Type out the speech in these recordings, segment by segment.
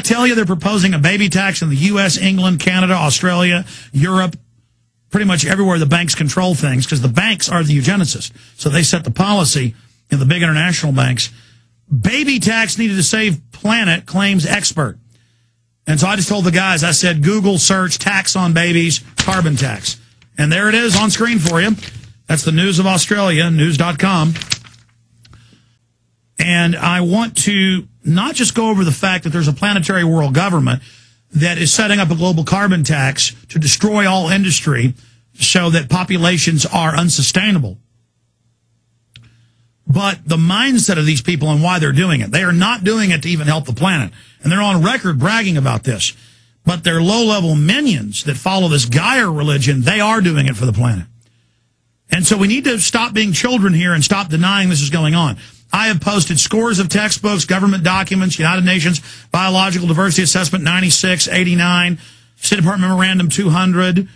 tell you they're proposing a baby tax in the U.S., England, Canada, Australia, Europe, pretty much everywhere the banks control things, because the banks are the eugenicists. So they set the policy in the big international banks. Baby tax needed to save planet, claims expert. And so I just told the guys, I said, Google search tax on babies, carbon tax. And there it is on screen for you. That's the News of Australia, news.com. And I want to not just go over the fact that there's a planetary world government that is setting up a global carbon tax to destroy all industry so that populations are unsustainable, but the mindset of these people and why they're doing it. They are not doing it to even help the planet. And they're on record bragging about this. But their low-level minions that follow this Gaia religion, they are doing it for the planet. And so we need to stop being children here and stop denying this is going on. I have posted scores of textbooks, government documents, United Nations Biological Diversity Assessment 96, 89, State Department Memorandum 200,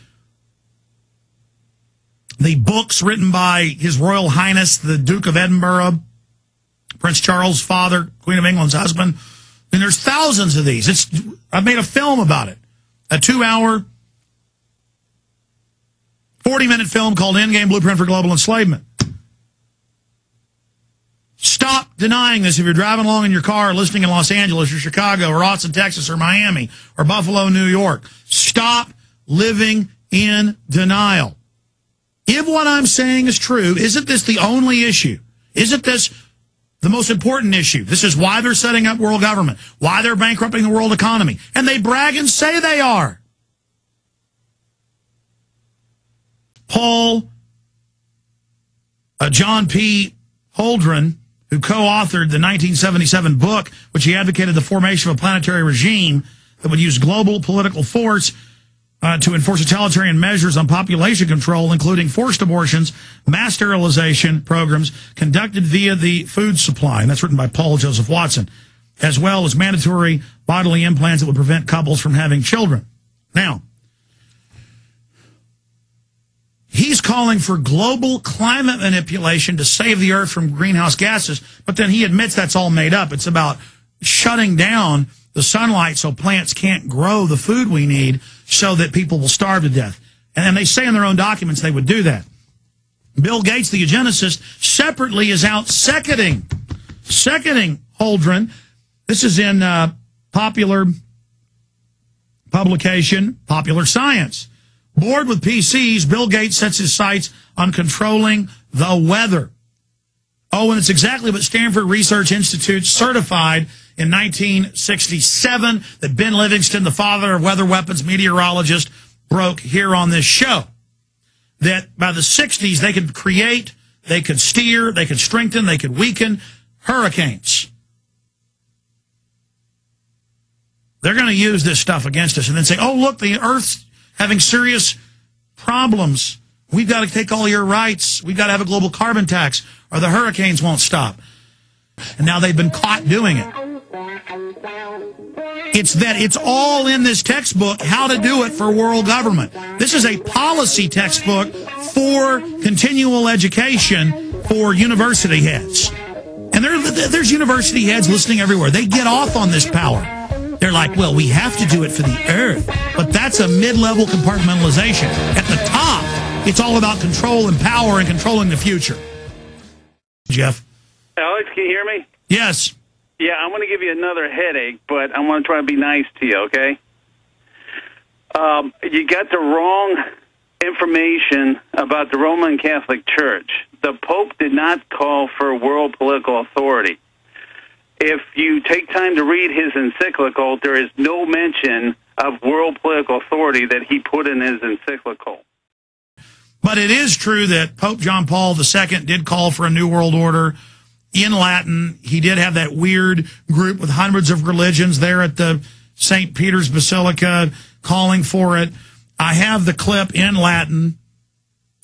the books written by His Royal Highness, the Duke of Edinburgh, Prince Charles' father, Queen of England's husband. And there's thousands of these. I've made a film about it, a 2-hour, 40-minute film called Endgame Blueprint for Global Enslavement. Stop denying this if you're driving along in your car, listening in Los Angeles or Chicago or Austin, Texas or Miami or Buffalo, New York. Stop living in denial. If what I'm saying is true, isn't this the only issue? Isn't this the most important issue? This is why they're setting up world government, why they're bankrupting the world economy. And they brag and say they are. John P. Holdren, who co-authored the 1977 book, which he advocated the formation of a planetary regime that would use global political force to enforce totalitarian measures on population control, including forced abortions, mass sterilization programs conducted via the food supply. And that's written by Paul Joseph Watson, as well as mandatory bodily implants that would prevent couples from having children. Now, he's calling for global climate manipulation to save the earth from greenhouse gases, but then he admits that's all made up. It's about shutting down the sunlight so plants can't grow the food we need so that people will starve to death. And then they say in their own documents they would do that. Bill Gates, the eugenicist, separately is out seconding Holdren. This is in popular publication, Popular Science. Bored with PCs, Bill Gates sets his sights on controlling the weather. Oh, and it's exactly what Stanford Research Institute certified in 1967 that Ben Livingston, the father of weather weapons meteorologist, broke here on this show. That by the 60s, they could create, they could steer, they could strengthen, they could weaken hurricanes. They're going to use this stuff against us and then say, oh, look, the Earth's having serious problems. We've got to take all your rights. We've got to have a global carbon tax or the hurricanes won't stop. And now they've been caught doing it. It's all in this textbook, How to Do It for World Government. This is a policy textbook for continual education for university heads. And there's university heads listening everywhere. They get off on this power. They're like, well, we have to do it for the earth. But that's a mid-level compartmentalization. At the top, it's all about control and power and controlling the future. Jeff? Alex, can you hear me? Yes. Yeah, I'm going to give you another headache, but I'm going to try to be nice to you, okay? You got the wrong information about the Roman Catholic Church. The Pope did not call for world political authority. If you take time to read his encyclical, there is no mention of world political authority that he put in his encyclical. But it is true that Pope John Paul II did call for a new world order in Latin. He did have that weird group with hundreds of religions there at the St. Peter's Basilica calling for it. I have the clip in Latin.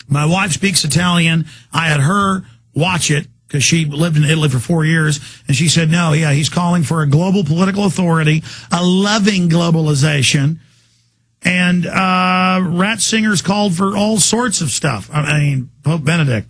My wife speaks Italian. I had her watch it because she lived in Italy for 4 years, and she said, no, yeah, he's calling for a global political authority, a loving globalization, and Ratzingers called for all sorts of stuff. I mean, Pope Benedict.